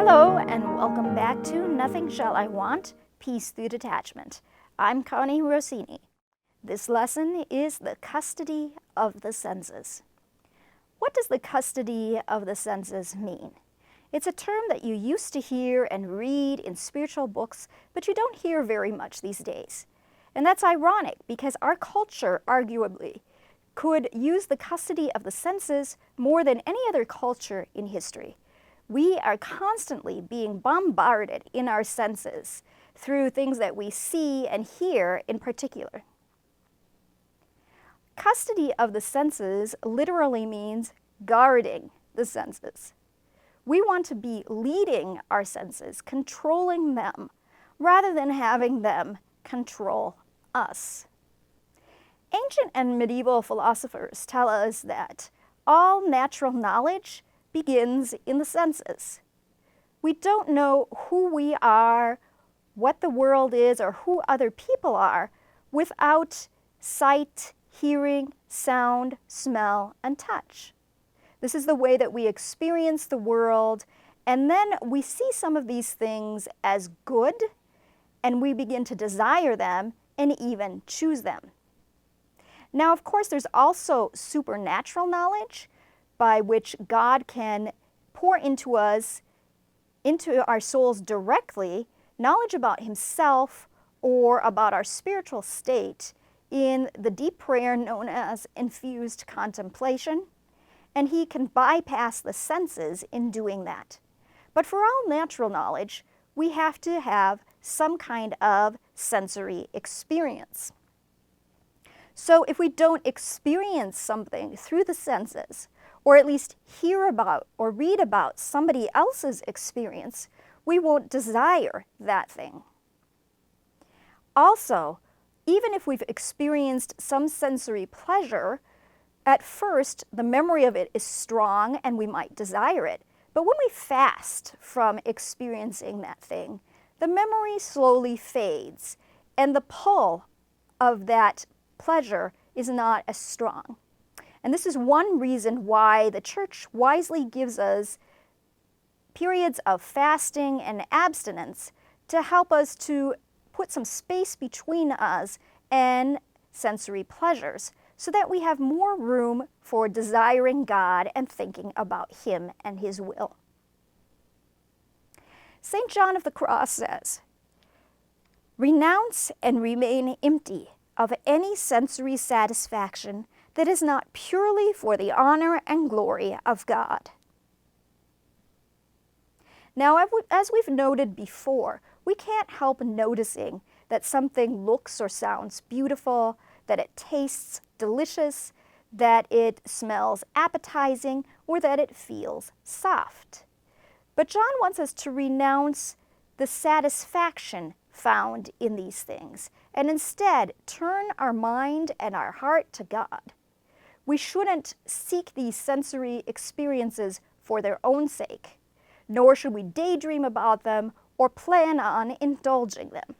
Hello, and welcome back to Nothing Shall I Want, Peace Through Detachment. I'm Connie Rossini. This lesson is the custody of the senses. What does the custody of the senses mean? It's a term that you used to hear and read in spiritual books, but you don't hear very much these days. And that's ironic because our culture, arguably, could use the custody of the senses more than any other culture in history. We are constantly being bombarded in our senses through things that we see and hear in particular. Custody of the senses literally means guarding the senses. We want to be leading our senses, controlling them, rather than having them control us. Ancient and medieval philosophers tell us that all natural knowledge begins in the senses. We don't know who we are, what the world is, or who other people are without sight, hearing, sound, smell, and touch. This is the way that we experience the world, and then we see some of these things as good, and we begin to desire them and even choose them. Now, of course, there's also supernatural knowledge by which God can pour into us, into our souls directly, knowledge about Himself or about our spiritual state in the deep prayer known as infused contemplation, and He can bypass the senses in doing that. But for all natural knowledge, we have to have some kind of sensory experience. So if we don't experience something through the senses, or at least hear about or read about somebody else's experience, we won't desire that thing. Also, even if we've experienced some sensory pleasure, at first the memory of it is strong and we might desire it. But when we fast from experiencing that thing, the memory slowly fades and the pull of that pleasure is not as strong. And this is one reason why the church wisely gives us periods of fasting and abstinence to help us to put some space between us and sensory pleasures so that we have more room for desiring God and thinking about Him and His will. St. John of the Cross says, "Renounce and remain empty of any sensory satisfaction that is not purely for the honor and glory of God." Now, as we've noted before, we can't help noticing that something looks or sounds beautiful, that it tastes delicious, that it smells appetizing, or that it feels soft. But John wants us to renounce the satisfaction found in these things and instead turn our mind and our heart to God. We shouldn't seek these sensory experiences for their own sake, nor should we daydream about them or plan on indulging them.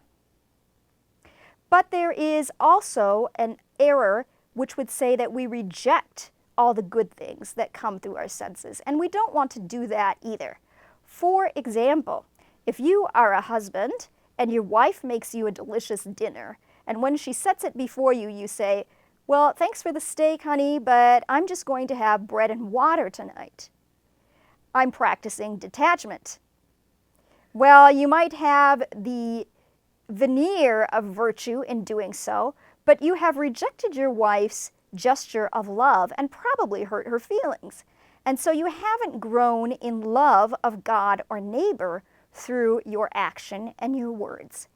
But there is also an error which would say that we reject all the good things that come through our senses, and we don't want to do that either. For example, if you are a husband and your wife makes you a delicious dinner, and when she sets it before you, you say, "Well, thanks for the steak, honey, but I'm just going to have bread and water tonight." I'm practicing detachment. Well, you might have the veneer of virtue in doing so, but you have rejected your wife's gesture of love and probably hurt her feelings. And so you haven't grown in love of God or neighbor through your action and your words.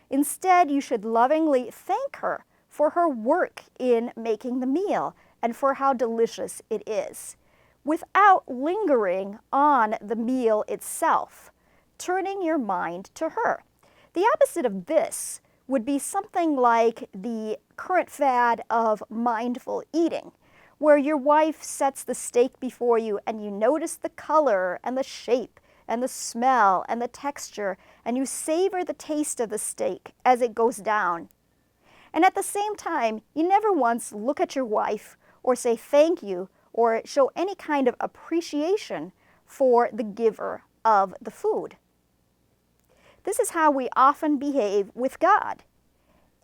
Instead, you should lovingly thank her for her work in making the meal and for how delicious it is, without lingering on the meal itself, turning your mind to her. The opposite of this would be something like the current fad of mindful eating, where your wife sets the steak before you and you notice the color and the shape and the smell and the texture, and you savor the taste of the steak as it goes down. And at the same time, you never once look at your wife or say thank you or show any kind of appreciation for the giver of the food. This is how we often behave with God.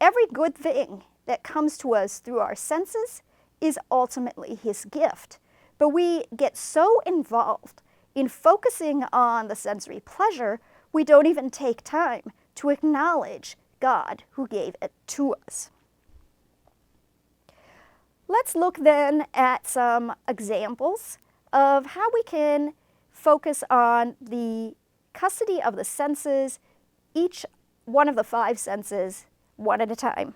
Every good thing that comes to us through our senses is ultimately His gift. But we get so involved in focusing on the sensory pleasure, we don't even take time to acknowledge God who gave it to us. Let's look then at some examples of how we can focus on the custody of the senses, each one of the 5 senses, one at a time.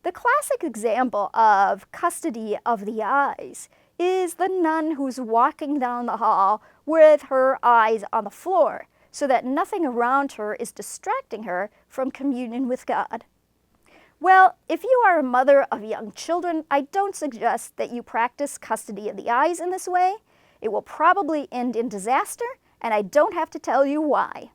The classic example of custody of the eyes is the nun who's walking down the hall with her eyes on the floor so that nothing around her is distracting her from communion with God. Well, if you are a mother of young children, I don't suggest that you practice custody of the eyes in this way. It will probably end in disaster, and I don't have to tell you why.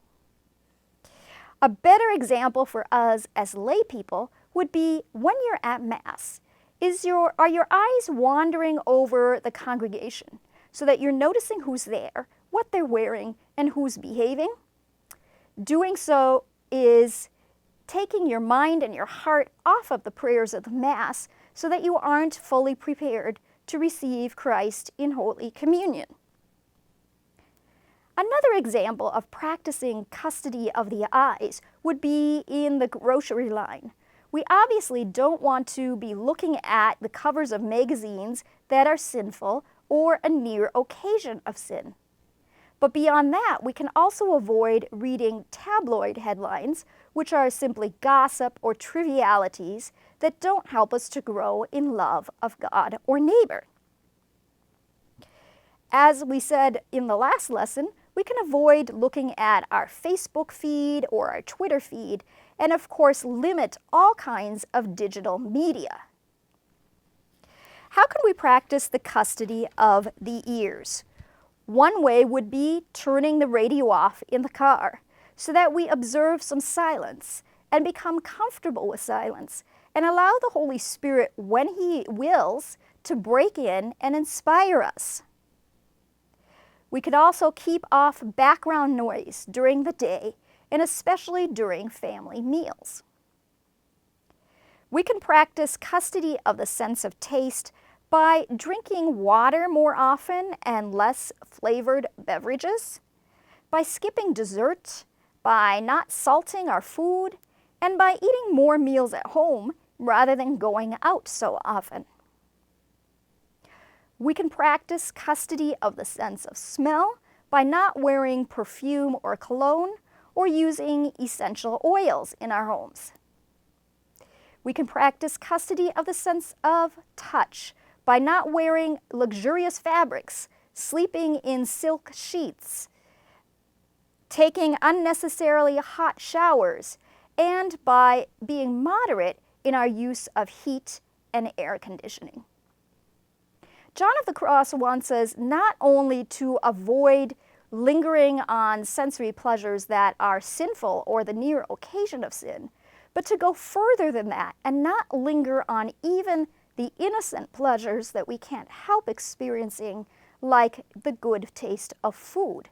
A better example for us as lay people would be when you're at Mass. Are your eyes wandering over the congregation so that you're noticing who's there, what they're wearing, and who's behaving? Doing so is taking your mind and your heart off of the prayers of the Mass so that you aren't fully prepared to receive Christ in Holy Communion. Another example of practicing custody of the eyes would be in the grocery line. We obviously don't want to be looking at the covers of magazines that are sinful or a near occasion of sin. But beyond that, we can also avoid reading tabloid headlines, which are simply gossip or trivialities that don't help us to grow in love of God or neighbor. As we said in the last lesson, we can avoid looking at our Facebook feed or our Twitter feed, and of course limit all kinds of digital media. How can we practice the custody of the ears? One way would be turning the radio off in the car so that we observe some silence and become comfortable with silence and allow the Holy Spirit, when He wills, to break in and inspire us. We could also keep off background noise during the day and especially during family meals. We can practice custody of the sense of taste by drinking water more often and less flavored beverages, by skipping dessert, by not salting our food, and by eating more meals at home rather than going out so often. We can practice custody of the sense of smell by not wearing perfume or cologne or using essential oils in our homes. We can practice custody of the sense of touch by not wearing luxurious fabrics, sleeping in silk sheets, taking unnecessarily hot showers, and by being moderate in our use of heat and air conditioning. John of the Cross wants us not only to avoid lingering on sensory pleasures that are sinful or the near occasion of sin, but to go further than that and not linger on even the innocent pleasures that we can't help experiencing, like the good taste of food.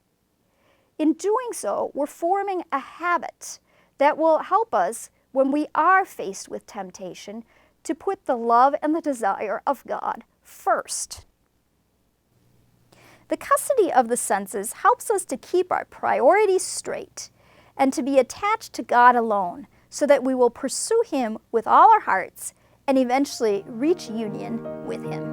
In doing so, we're forming a habit that will help us, when we are faced with temptation, to put the love and the desire of God first. The custody of the senses helps us to keep our priorities straight and to be attached to God alone so that we will pursue Him with all our hearts and eventually reach union with Him.